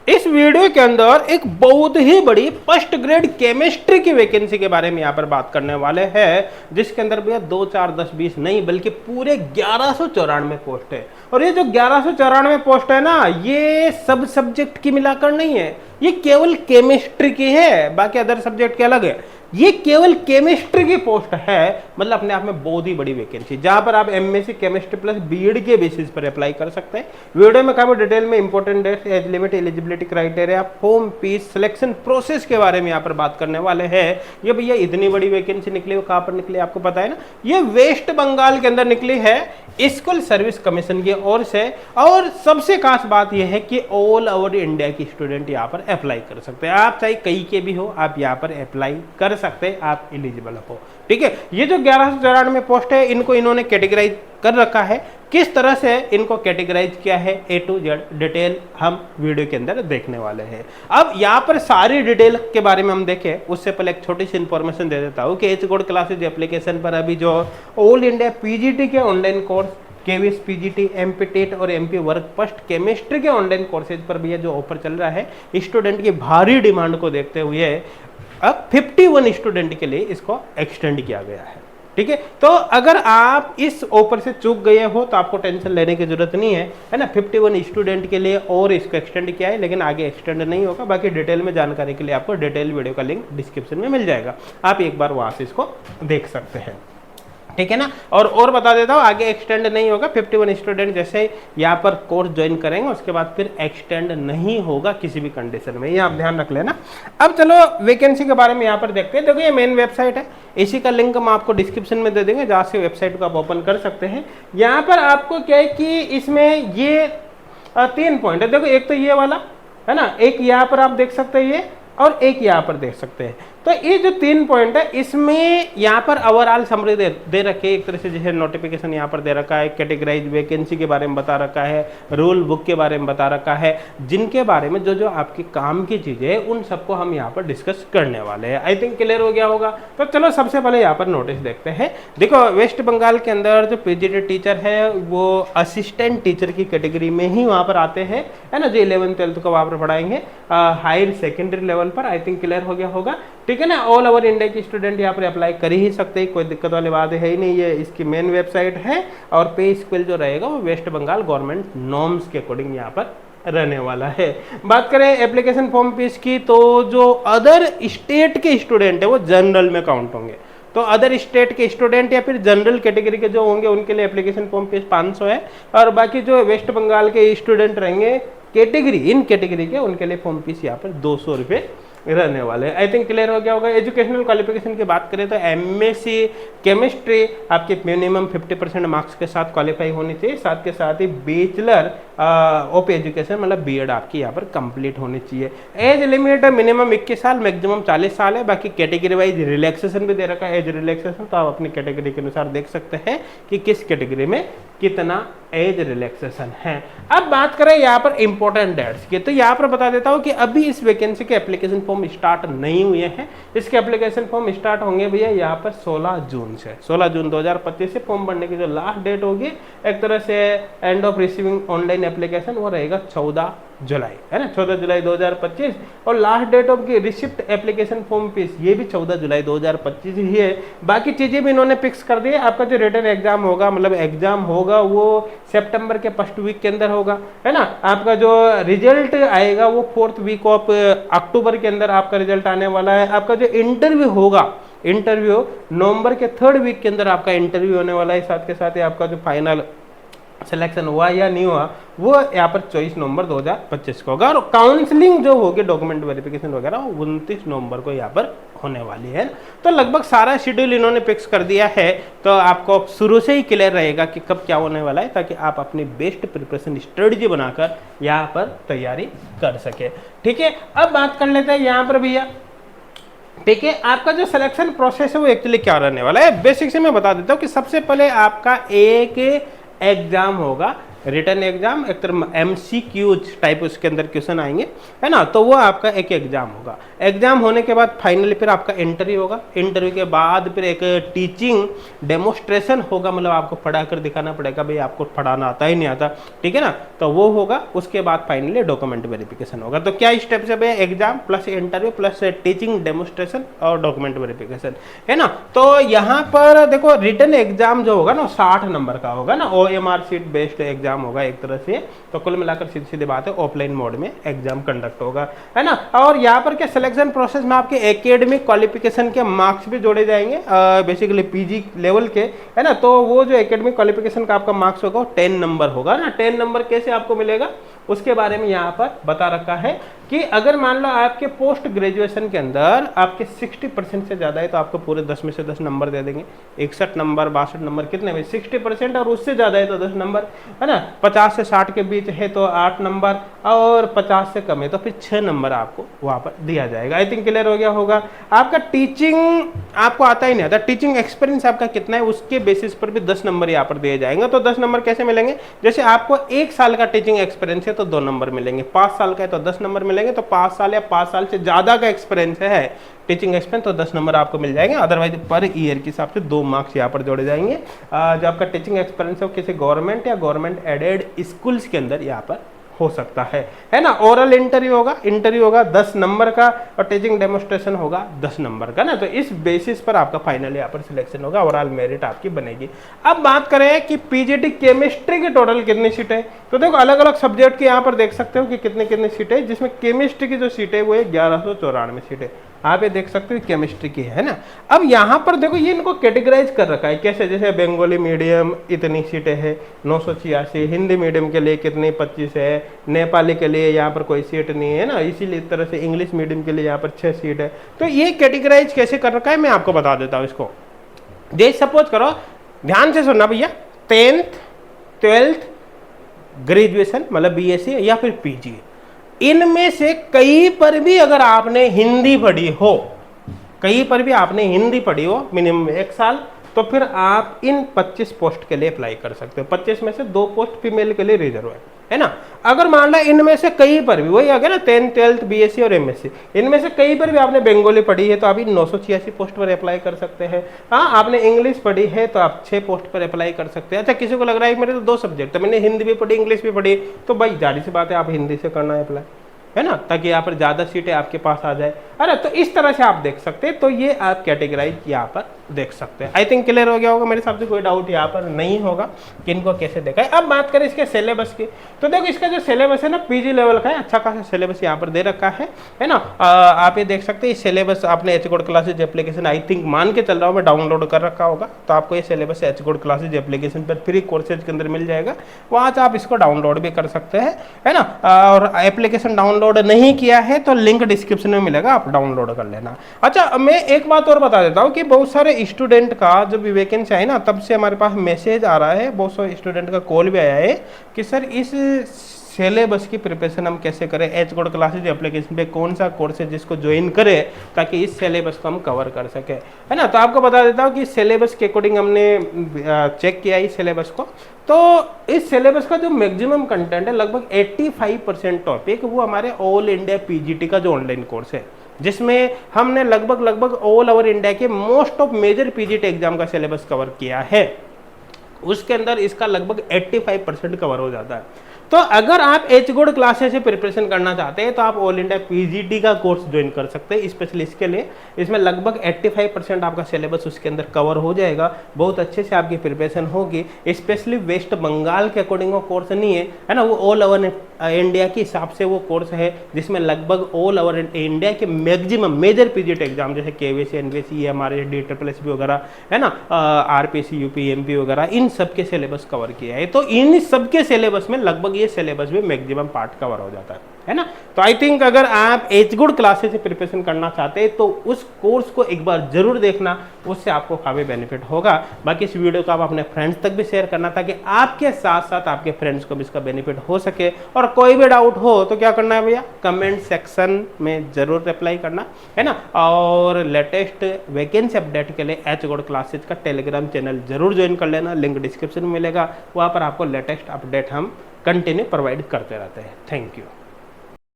इस वीडियो के अंदर एक बहुत ही बड़ी फर्स्ट ग्रेड केमिस्ट्री की वैकेंसी के बारे में यहाँ पर बात करने वाले हैं, जिसके अंदर भैया 2, 4, 10, 20 नहीं बल्कि पूरे 1194 पोस्ट है। और ये जो 1194 पोस्ट है ना, ये सब सब्जेक्ट की मिलाकर नहीं है, ये केवल केमिस्ट्री की है, बाकी अदर सब्जेक्ट के अलग है। ये केवल केमिस्ट्री की पोस्ट है, मतलब अपने आप में बहुत ही बड़ी वैकेंसी, जहां पर आप एमएससी केमिस्ट्री प्लस बीएड के बेसिस पर अप्लाई कर सकते हैं। वीडियो में काफी डिटेल में important dates, age limit, eligibility criteria, form fees, selection process के बारे में यहाँ पर बात करने वाले हैं। ये भैया इतनी बड़ी वैकेंसी निकली, वो कहाँ पर निकली आपको पता है ना, ये वेस्ट बंगाल के अंदर निकली है, स्कूल सर्विस कमीशन की ओर से। और सबसे खास बात यह है कि ऑल ओवर इंडिया की स्टूडेंट यहाँ पर अप्लाई कर सकते हैं। आप चाहे कहीं के भी हो, आप यहाँ पर अप्लाई कर सकते हैं, आप एलिजिबल हो। ठीक है, ये जो 1194 पोस्ट है, इनको इन्होंने कैटेगराइज कर रखा है। किस तरह से इनको कैटेगराइज किया है, A to Z डिटेल हम वीडियो के अंदर देखने वाले हैं। अब यहाँ पर सारी डिटेल के बारे में हम देखें, उससे पहले एक छोटी सी इंफॉर्मेशन दे देता हूँ कि एच कोड क्लासेज एप्लीकेशन पर अभी जो ऑल इंडिया पीजीटी के online course, KVS PGT, MP TET और एमपी वर्क फर्स्ट केमिस्ट्री के ऑनलाइन कोर्सेज पर भी जो ऑफर चल रहा है, स्टूडेंट की भारी डिमांड को देखते हुए अब 51 स्टूडेंट के लिए इसको एक्सटेंड किया गया है। ठीक है, तो अगर आप इस ऑफर से चूक गए हो तो आपको टेंशन लेने की जरूरत नहीं है ना। 51 स्टूडेंट के लिए और इसको एक्सटेंड किया है, लेकिन आगे एक्सटेंड नहीं होगा। बाकी डिटेल में जानकारी के लिए आपको डिटेल वीडियो का लिंक डिस्क्रिप्शन में मिल जाएगा, आप एक बार वहां से इसको देख सकते हैं। ठीक है ना, और बता देता हूँ, आगे एक्सटेंड नहीं होगा। 51 स्टूडेंट जैसे यहाँ पर कोर्स ज्वाइन करेंगे, उसके बाद फिर एक्सटेंड नहीं होगा किसी भी कंडीशन में, ये आप ध्यान रख लेना। अब चलो वैकेंसी के बारे में यहाँ पर देखते हैं। देखो ये मेन वेबसाइट है, इसी का लिंक हम आपको डिस्क्रिप्शन में दे देंगे, जहाँ से वेबसाइट को आप ओपन कर सकते हैं। यहाँ पर आपको क्या है कि इसमें ये 3 पॉइंट है। देखो एक तो ये वाला है ना, एक यहाँ पर आप देख सकते हैं ये, और एक यहाँ पर देख सकते हैं। तो ये जो 3 पॉइंट है, इसमें यहाँ पर ओवरऑल समरी दे रखे, एक तरह से जैसे नोटिफिकेशन यहाँ पर दे रखा है, कैटेगराइज वैकेंसी के बारे में बता रखा है, रूल बुक के बारे में बता रखा है, जिनके बारे में जो जो आपके काम की चीजें हैं उन सबको हम यहाँ पर डिस्कस करने वाले हैं। आई थिंक क्लियर हो गया होगा। तो चलो सबसे पहले यहाँ पर नोटिस देखते हैं। देखो वेस्ट बंगाल के अंदर जो पीजीटी टीचर है वो असिस्टेंट टीचर की कैटेगरी में ही वहाँ पर आते हैं, है ना, जो 11th 12th को वहाँ पर पढ़ाएंगे हायर सेकेंडरी लेवल पर। आई थिंक क्लियर हो गया होगा। ठीक है ना, ऑल ओवर इंडिया की स्टूडेंट यहाँ पर अप्लाई कर ही सकते हैं, कोई दिक्कत वाली बात है ही नहीं। ये इसकी मेन वेबसाइट है, और पे स्केल जो रहेगा वो वेस्ट बंगाल गवर्नमेंट नॉर्म्स के अकॉर्डिंग यहाँ पर रहने वाला है। बात करें एप्लीकेशन फॉर्म फीस की, तो जो अदर स्टेट के स्टूडेंट है वो जनरल में काउंट होंगे। तो अदर स्टेट के स्टूडेंट या फिर जनरल कैटेगरी के जो होंगे उनके लिए एप्लीकेशन फॉर्म फीस 500 है, और बाकी जो वेस्ट बंगाल के स्टूडेंट रहेंगे कैटेगरी, इन कैटेगरी के, उनके लिए फॉर्म फीस यहाँ पर 200 रुपये रहने वाले। आई थिंक क्लियर हो गया होगा। एजुकेशनल क्वालिफिकेशन की बात करें तो एमएससी केमिस्ट्री आपके मिनिमम 50% मार्क्स के साथ क्वालिफाई होनी चाहिए, साथ के साथ ही बैचलर ऑफ एजुकेशन मतलब बीएड आपकी यहाँ पर कंप्लीट होनी चाहिए। एज लिमिट मिनिमम 21 साल, मैक्सिमम 40 साल है। बाकी कैटेगरी वाइज रिलैक्सेशन भी दे रखा है, एज रिलैक्सेशन, तो आप अपनी कैटेगरी के अनुसार देख सकते हैं कि किस कैटेगरी में कितना एज रिलैक्सेशन है। अब बात करें यहाँ पर इंपॉर्टेंट डेट्स की, तो यहाँ पर बता देता हूँ कि अभी इस वैकेंसी के एप्लीकेशन फॉर्म स्टार्ट नहीं हुए हैं। इसके एप्लीकेशन फॉर्म स्टार्ट होंगे भैया यहाँ पर 16 जून से। 16 जून 2025 से फॉर्म भरने की जो लास्ट डेट होगी, एक तरह से end of receiving online application, वो रहेगा 14 जुलाई, है ना, 14 जुलाई 2025। और लास्ट डेट ऑफ की रिसिप्ट एप्लीकेशन फॉर्म फीस ये भी 14 जुलाई 2025 ही है। बाकी चीजें भी इन्होंने फिक्स कर दी है। आपका जो रिटन एग्जाम होगा, मतलब एग्जाम होगा वो सितंबर के फर्स्ट वीक के अंदर होगा, है ना। आपका जो रिजल्ट आएगा वो 4th वीक ऑफ अक्टूबर के अंदर आपका रिजल्ट आने वाला है। आपका जो इंटरव्यू होगा, इंटरव्यू नवंबर के 3rd वीक के अंदर आपका इंटरव्यू होने वाला है। साथ के साथ ही आपका जो फाइनल सिलेक्शन हुआ या नहीं हुआ वो यहाँ पर 24 नवंबर 2025 को होगा। और काउंसलिंग जो होगी, डॉक्यूमेंट वेरिफिकेशन वगैरह, वो 29 नवंबर को यहाँ पर होने वाली है। तो लगभग सारा शेड्यूल इन्होंने फिक्स कर दिया है, तो आपको शुरू से ही क्लियर रहेगा कि कब क्या होने वाला है, ताकि आप अपनी बेस्ट प्रिपरेशन स्ट्रेटजी बनाकर यहाँ पर तैयारी कर सके। ठीक है, अब बात कर लेते हैं यहाँ पर भैया। ठीक है, आपका जो सिलेक्शन प्रोसेस है वो एक्चुअली क्या रहने वाला है, बेसिक से मैं बता देता हूँ कि सबसे पहले आपका एक एग्जाम होगा, रिटर्न एग्जाम, एक तरह MCQ टाइप उसके अंदर क्वेश्चन आएंगे, है ना। तो वो आपका एक एग्जाम होगा। एग्जाम होने के बाद फाइनली फिर आपका इंटरव्यू होगा। इंटरव्यू के बाद फिर एक टीचिंग डेमोस्ट्रेशन होगा, मतलब आपको पढ़ा कर दिखाना पड़ेगा, भाई आपको पढ़ाना आता ही नहीं आता, ठीक है ना। तो वो होगा। उसके बाद फाइनली डॉक्यूमेंट वेरिफिकेशन होगा। तो क्या स्टेप्स है भैया? Exam plus interview plus teaching demonstration और डॉक्यूमेंट वेरिफिकेशन, है ना। तो यहाँ पर देखो रिटर्न एग्जाम जो होगा ना 60 नंबर का होगा ना, OMR शीट बेस्ड एग्जाम होगा एक तरह से। तो कुल मिलाकर सीधी सीधी बात है, ऑफलाइन मोड में एग्जाम कंडक्ट होगा, है ना। और यहाँ पर क्या सिलेक्शन प्रोसेस में आपके एकेडमिक क्वालिफिकेशन के मार्क्स भी जोड़े जाएंगे, बेसिकली PG लेवल के, है ना। तो वो जो एकेडमिक क्वालिफिकेशन का आपका मार्क्स होगा 10 नंबर होगा ना। 10 नंबर कैसे आपको मिलेगा उसके बारे में यहाँ पर बता रखा है कि अगर मान लो आपके पोस्ट ग्रेजुएशन के अंदर आपके 60% से ज़्यादा है तो आपको पूरे 10 में से 10 नंबर दे देंगे। 61 नंबर 62 नंबर कितने में? 60%, और उससे ज़्यादा है तो 10 नंबर, है ना। 50 से 60 के बीच है तो 8 नंबर, और 50 से कम है तो फिर 6 नंबर आपको वहाँ पर दिया जाएगा। आई थिंक क्लियर हो गया होगा। आपका टीचिंग आपको आता ही नहीं आता, टीचिंग एक्सपीरियंस आपका कितना है उसके बेसिस पर भी 10 नंबर यहाँ पर दिए जाएंगे। तो 10 नंबर कैसे मिलेंगे? जैसे आपको 1 साल का टीचिंग एक्सपीरियंस है तो 2 नंबर मिलेंगे, 5 साल का है तो 10 नंबर मिलेंगे, तो 5 साल या 5 साल से ज़्यादा का एक्सपीरियंस है टीचिंग एक्सपीरियंस तो 10 नंबर आपको मिल जाएंगे। अदरवाइज पर ईयर के हिसाब से 2 मार्क्स यहाँ पर जोड़े जाएंगे। जो आपका टीचिंग एक्सपीरियंस है वो किसी गवर्नमेंट या गवर्नमेंट एडेड स्कूल्स के अंदर यहाँ पर हो सकता है ना। ओरल इंटरव्यू होगा 10 नंबर का, और टीचिंग डेमोस्ट्रेशन होगा 10 नंबर का ना। तो इस बेसिस पर आपका फाइनल यहाँ पर सिलेक्शन होगा, ओवरऑल मेरिट आपकी बनेगी। अब बात करें कि PGT केमिस्ट्री की टोटल कितनी सीट है, तो देखो अलग अलग सब्जेक्ट की यहाँ पर देख सकते हो कि कितनी कितनी सीट है, जिसमें केमिस्ट्री की जो सीट है वो है 1194 सीट है। आप ये देख सकते हो केमिस्ट्री की है ना। अब यहाँ पर देखो ये इनको कैटेगराइज कर रखा है कैसे, जैसे बंगाली मीडियम इतनी सीटें है 986, हिंदी मीडियम के लिए कितनी 25 है, नेपाली के लिए यहाँ पर कोई सीट नहीं है ना, इसीलिए इस तरह से इंग्लिश मीडियम के लिए यहाँ पर 6 सीट है। तो ये कैटेगराइज कैसे कर रखा है मैं आपको बता देता हूँ इसको। जैसे सपोज करो, ध्यान से सुनना भैया, 10th 12th ग्रेजुएशन मतलब BSc या फिर PG, इनमें से कहीं पर भी अगर आपने हिंदी पढ़ी हो, मिनिमम 1 साल, तो फिर आप इन 25 पोस्ट के लिए अप्लाई कर सकते हो। 25 में से 2 पोस्ट फीमेल के लिए रिजर्व है ना। अगर मान लो इनमें से कहीं पर भी, वही आ गया ना 10th 12th BSc और MSc, इनमें से कहीं पर भी आपने बंगाली पढ़ी है तो आप 986 पोस्ट पर अप्लाई कर सकते हैं। हाँ, आपने इंग्लिश पढ़ी है तो आप 6 पोस्ट पर अप्लाई कर सकते हैं। अच्छा, किसी को लग रहा है मेरे तो 2 सब्जेक्ट है, मैंने हिंदी भी पढ़ी इंग्लिश भी पढ़ी, तो भाई जाहिर सी बात है आप हिंदी से करना है अप्लाई, है ना, ताकि यहाँ पर ज़्यादा सीटें आपके पास आ जाए। अरे तो इस तरह से आप देख सकते हैं। तो ये आप कैटेगराइज यहाँ पर देख सकते हैं। आई थिंक क्लियर हो गया होगा, मेरे हिसाब से कोई डाउट यहाँ पर नहीं होगा कि इनको कैसे देखा है। अब बात करें इसके सिलेबस की, तो देखो इसका जो सिलेबस है ना PG लेवल का है, अच्छा खासा सिलेबस यहाँ पर दे रखा है ना। आप ये देख सकते हैं इस सिलेबस आपने HGOD classes application I think मान के चल रहा हूँ मैं डाउनलोड कर रखा होगा, तो आपको ये सिलेबस HGOD क्लासेज एप्लीकेशन पर फ्री कोर्सेज के अंदर मिल जाएगा, वहाँ से आप इसको डाउनलोड भी कर सकते हैं, है ना। और एप्लीकेशन डाउनलोड नहीं किया है तो लिंक डिस्क्रिप्शन में मिलेगा, आप डाउनलोड कर लेना। अच्छा, मैं एक बात और बता देता हूँ कि बहुत सारे स्टूडेंट का जब भी वैकेंसी है ना, तब से हमारे पास मैसेज आ रहा है, बहुत सारे स्टूडेंट का कॉल भी आया है कि सर इस सिलेबस की प्रिपरेशन हम कैसे करें, HGOD क्लासेज एप्लीकेशन पे कौन सा कोर्स है जिसको ज्वाइन करें ताकि इस सिलेबस को हम कवर कर सके, है ना। तो आपको बता देता हूँ कि सिलेबस के अकॉर्डिंग हमने चेक किया इस सिलेबस को, तो इस सिलेबस का जो मैक्सिमम कंटेंट है लगभग 85% टॉपिक वो हमारे ऑल इंडिया PGT का जो ऑनलाइन कोर्स है, जिसमें हमने लगभग ऑल ओवर इंडिया के most of major PGT exam का सिलेबस कवर किया है, उसके अंदर इसका लगभग 85% कवर हो जाता है। तो अगर आप HGOD क्लासेस से प्रिपरेशन करना चाहते हैं तो आप ऑल इंडिया PGT का कोर्स ज्वाइन कर सकते हैं, स्पेशली इसके लिए। इसमें लगभग 85% आपका सिलेबस उसके अंदर कवर हो जाएगा, बहुत अच्छे से आपकी प्रिपरेशन होगी। स्पेशली वेस्ट बंगाल के अकॉर्डिंग वो कोर्स नहीं है ना, वो ऑल ओवर इंडिया के हिसाब से वो कोर्स है, जिसमें लगभग ऑल ओवर इंडिया के मैक्सिमम मेजर PGT एग्जाम जैसे KVC NVC हमारे DSSB वगैरह, है ना, RPC UP MP वगैरह, इन सब के सिलेबस कवर किया है। तो इन सब के सिलेबस में लगभग ये सिलेबस भी मैक्सिमम पार्ट कवर हो जाता है। है ना। तो आई थिंक अगर आप एच गुड क्लासेस से प्रिपरेशन करना चाहते हैं तो उस कोर्स को एक बार जरूर देखना, उससे आपको काफ़ी बेनिफिट होगा। बाकी इस वीडियो को आप अपने फ्रेंड्स तक भी शेयर करना ताकि आपके साथ साथ आपके फ्रेंड्स को भी इसका बेनिफिट हो सके। और कोई भी डाउट हो तो क्या करना है भैया, कमेंट सेक्शन में जरूर रिप्लाई करना, है ना। और लेटेस्ट वैकेंसी अपडेट के लिए एच गुड क्लासेज का टेलीग्राम चैनल जरूर ज्वाइन कर लेना, लिंक डिस्क्रिप्शन में मिलेगा। वहाँ पर आपको लेटेस्ट अपडेट हम कंटिन्यू प्रोवाइड करते रहते हैं। Thank you.